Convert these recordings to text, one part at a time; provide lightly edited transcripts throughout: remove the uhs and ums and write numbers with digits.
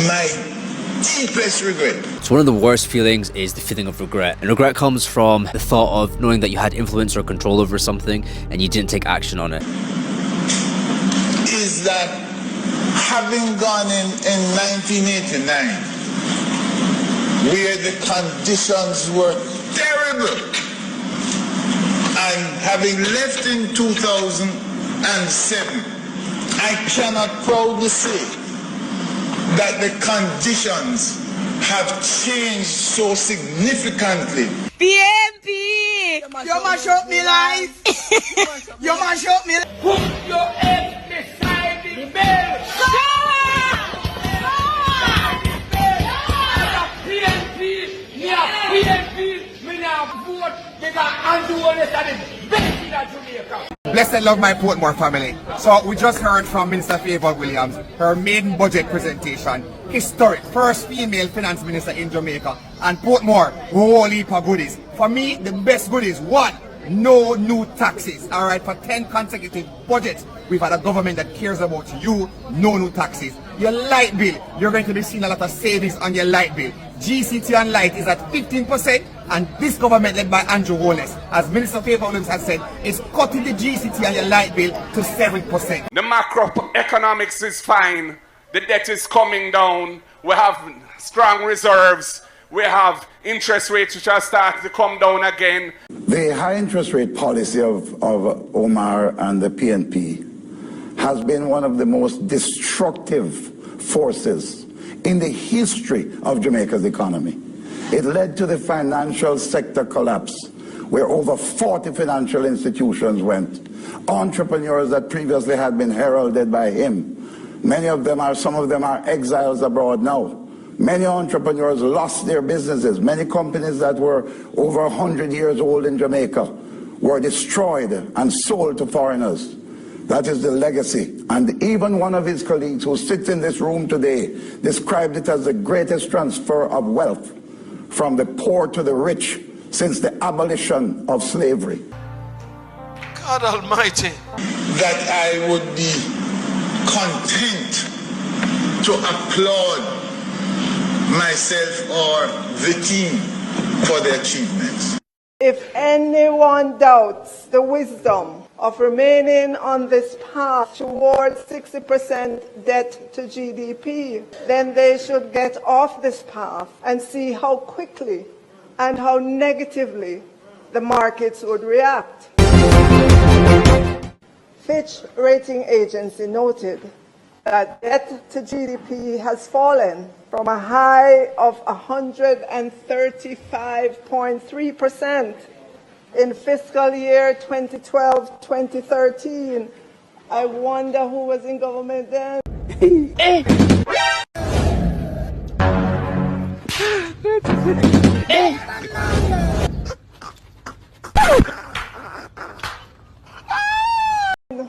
my deepest regret. So one of the worst feelings is the feeling of regret. And regret comes from the thought of knowing that you had influence or control over something and you didn't take action on it. Is that having gone in 1989, where the conditions were terrible, and having left in 2007, I cannot proudly say that the conditions have changed so significantly. PNP! You mash up me life! You mash up me life! Put your head beside the bell! PNP! Me a PNP! Me now vote because Andrew is the best in Jamaica! Blessed love my Portmore family. So we just heard from Minister Fayval Williams, her maiden budget presentation. Historic, first female finance minister in Jamaica. And Portmore, whole heap of goodies. For me, the best goodies, one, no new taxes. Alright, for 10 consecutive budgets, we've had a government that cares about you, no new taxes. Your light bill, you're going to be seeing a lot of savings on your light bill. GCT on light is at 15%, and this government led by Andrew Holness, as Minister Fayval Williams has said, is cutting the GCT on your light bill to 7%. The macroeconomics is fine. The debt is coming down. We have strong reserves. We have interest rates which are starting to come down again. The high interest rate policy of Omar and the PNP has been one of the most destructive forces in the history of Jamaica's economy. It led to the financial sector collapse, where over 40 financial institutions went. Entrepreneurs that previously had been heralded by him, some of them are exiles abroad now. Many entrepreneurs lost their businesses. Many companies that were over 100 years old in Jamaica were destroyed and sold to foreigners. That is the legacy. And even one of his colleagues who sits in this room today described it as the greatest transfer of wealth from the poor to the rich since the abolition of slavery. God Almighty. That I would be content to applaud myself or the team for their achievements. If anyone doubts the wisdom of remaining on this path towards 60% debt to GDP, then they should get off this path and see how quickly and how negatively the markets would react. Fitch rating agency noted that debt to GDP has fallen from a high of 135.3% in fiscal year 2012-2013. I wonder who was in government then.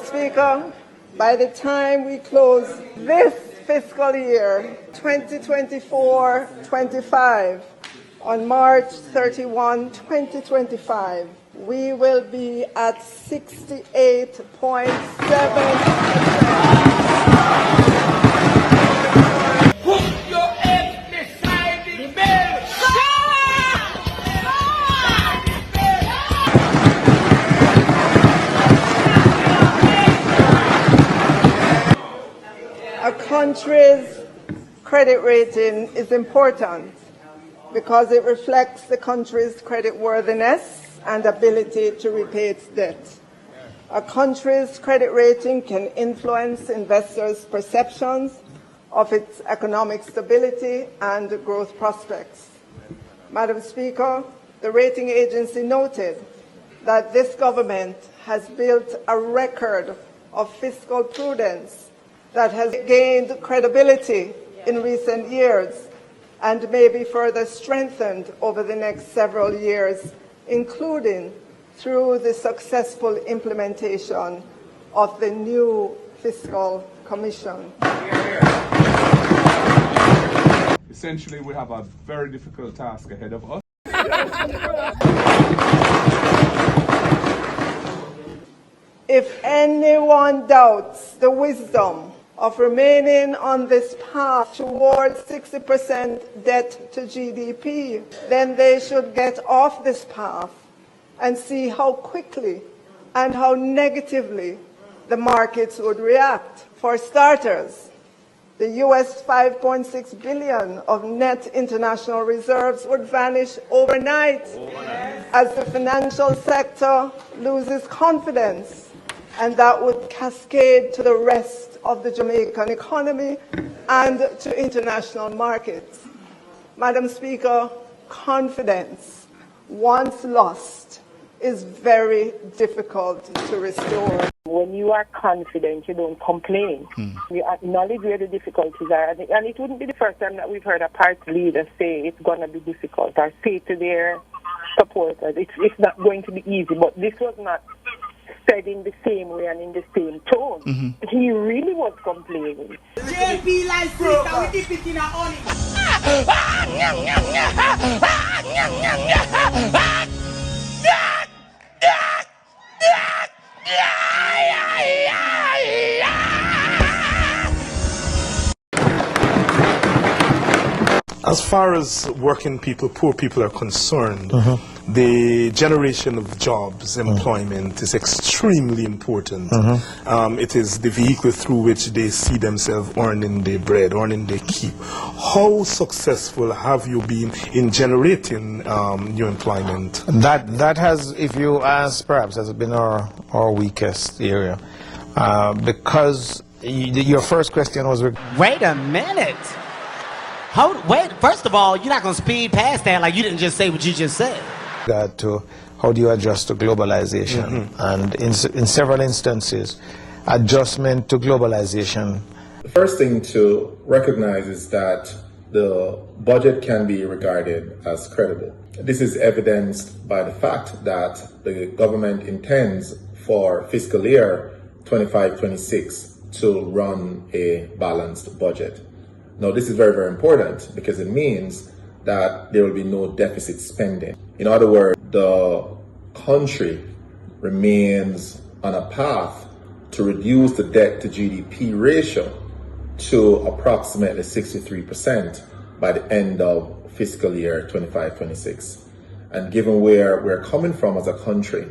Speaker, by the time we close this fiscal year, 2024-25, on March 31, 2025, we will be at 68.7%. Put your head beside the bell! A country's credit rating is important because it reflects the country's creditworthiness and ability to repay its debt. A country's credit rating can influence investors' perceptions of its economic stability and growth prospects. Madam Speaker, the rating agency noted that this government has built a record of fiscal prudence that has gained credibility in recent years and may be further strengthened over the next several years, including through the successful implementation of the new Fiscal Commission. Essentially, we have a very difficult task ahead of us. If anyone doubts the wisdom of remaining on this path towards 60% debt to GDP, then they should get off this path and see how quickly and how negatively the markets would react. For starters, the US $5.6 billion of net international reserves would vanish overnight as the financial sector loses confidence, and that would cascade to the rest of the Jamaican economy and to international markets. Madam Speaker, confidence, once lost, is very difficult to restore. When you are confident, you don't complain. You acknowledge where the difficulties are. And it wouldn't be the first time that we've heard a party leader say it's going to be difficult, or say to their supporters, it's not going to be easy. But this was not said in the same way and in the same tone. He really was complaining. JP like this, and we dip it in a honey. As far as working people, poor people are concerned, the generation of jobs, employment is extremely important. It is the vehicle through which they see themselves earning their bread, earning their keep. How successful have you been in generating new employment? That has, if you ask, perhaps has been our weakest area. Because your first question was... Wait a minute. Wait, first of all, you're not going to speed past that like you didn't just say what you just said. To how do you adjust to globalization? And in several instances, adjustment to globalization. The first thing to recognize is that the budget can be regarded as credible. This is evidenced by the fact that the government intends for fiscal year 25-26 to run a balanced budget. Now, this is very, very important because it means that there will be no deficit spending. In other words, the country remains on a path to reduce the debt to GDP ratio to approximately 63% by the end of fiscal year 25-26. And given where we're coming from as a country,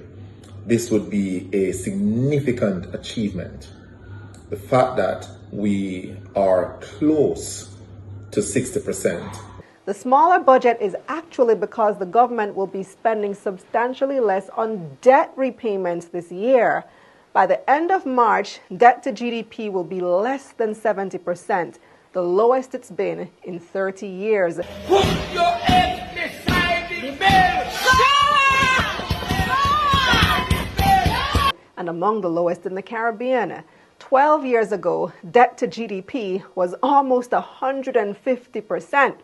this would be a significant achievement. The fact that we are close to 60%. The smaller budget is actually because the government will be spending substantially less on debt repayments this year. By the end of March, debt to GDP will be less than 70%, the lowest it's been in 30 years. Put your head beside the bell. And among the lowest in the Caribbean. 12 years ago, debt to GDP was almost 150%.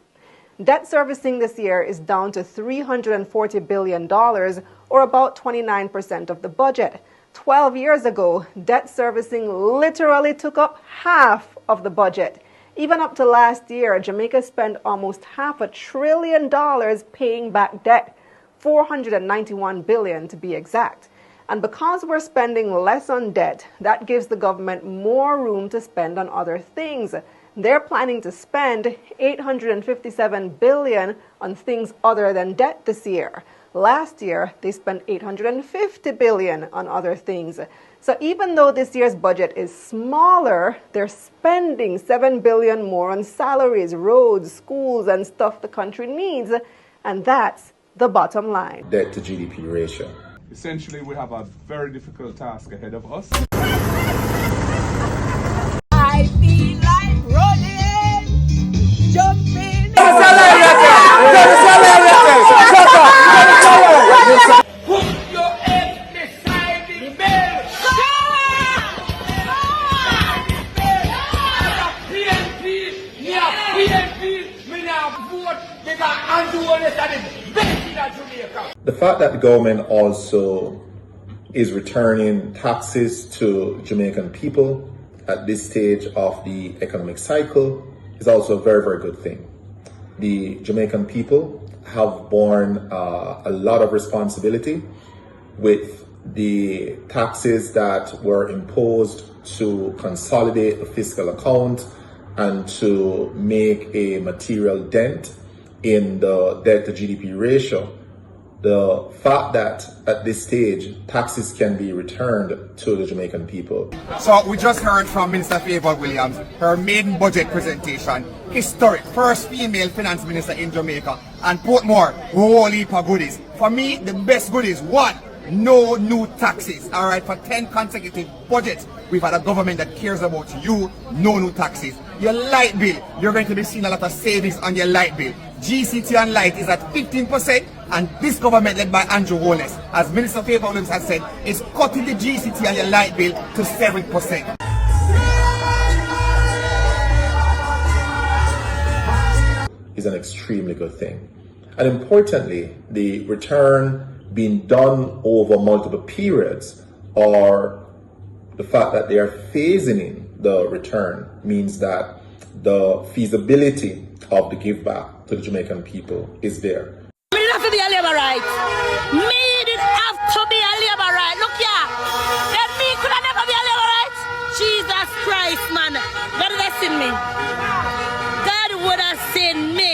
Debt servicing this year is down to $340 billion, or about 29% of the budget. 12 years ago, debt servicing literally took up half of the budget. Even up to last year, Jamaica spent almost $500 billion paying back debt, $491 billion to be exact. And because we're spending less on debt, that gives the government more room to spend on other things. They're planning to spend $857 billion on things other than debt this year. Last year, they spent $850 billion on other things. So even though this year's budget is smaller, they're spending $7 billion more on salaries, roads, schools, and stuff the country needs. And that's the bottom line. Debt to GDP ratio. Essentially, we have a very difficult task ahead of us. I feel like running, jumping. Put your head beside the bell. PNP, me now vote because Andrew is the best in Jamaica. The fact that the government also is returning taxes to Jamaican people at this stage of the economic cycle is also a very, very good thing. The Jamaican people have borne a lot of responsibility with the taxes that were imposed to consolidate the fiscal account and to make a material dent in the debt to GDP ratio, the fact that at this stage taxes can be returned to the Jamaican people. So we just heard from Minister Fayval Williams, her maiden budget presentation, historic, first female finance minister in Jamaica, and Portmore, whole heap of goodies. For me, the best goodies, one, no new taxes. All right, for 10 consecutive budgets, we've had a government that cares about you, no new taxes. Your light bill, you're going to be seeing a lot of savings on your light bill. GCT on light is at 15%, and this government led by Andrew, as Minister Fayval Williams has said, is cutting the GCT on your light bill to 7%. Is an extremely good thing. And importantly, the return being done over multiple periods, or the fact that they are phasing in the return, means that the feasibility of the give back to the Jamaican people is there. Me didn't have to be a labor right. Me didn't have to be a labor right. Look here. Then me could have never be a labor right. Jesus Christ, man. God would have seen me. God would have seen me.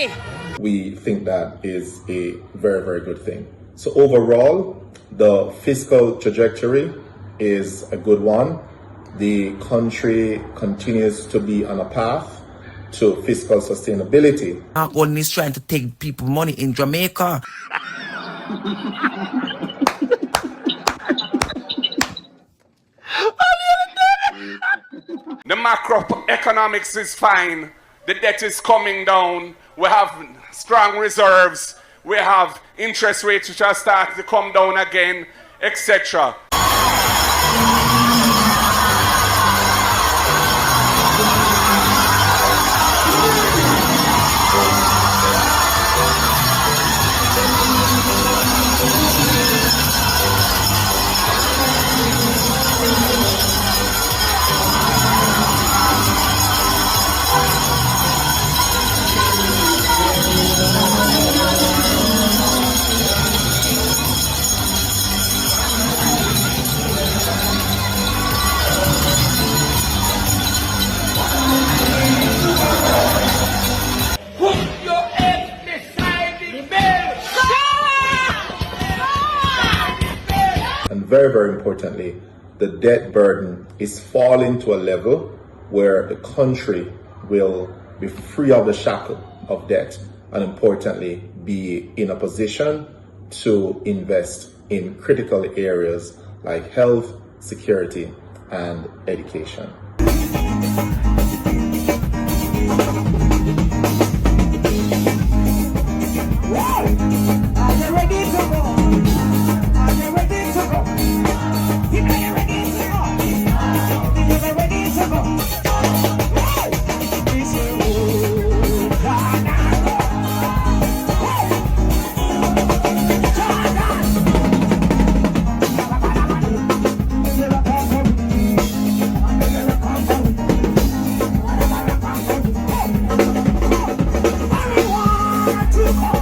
We think that is a very, very good thing. So overall, the fiscal trajectory is a good one. The country continues to be on a path to fiscal sustainability. Our government is trying to take people money in Jamaica. The macroeconomics is fine. The debt is coming down. We have strong reserves. We have interest rates which are starting to come down again, etc. Very, very importantly, the debt burden is falling to a level where the country will be free of the shackle of debt, and importantly, be in a position to invest in critical areas like health, security, and education. To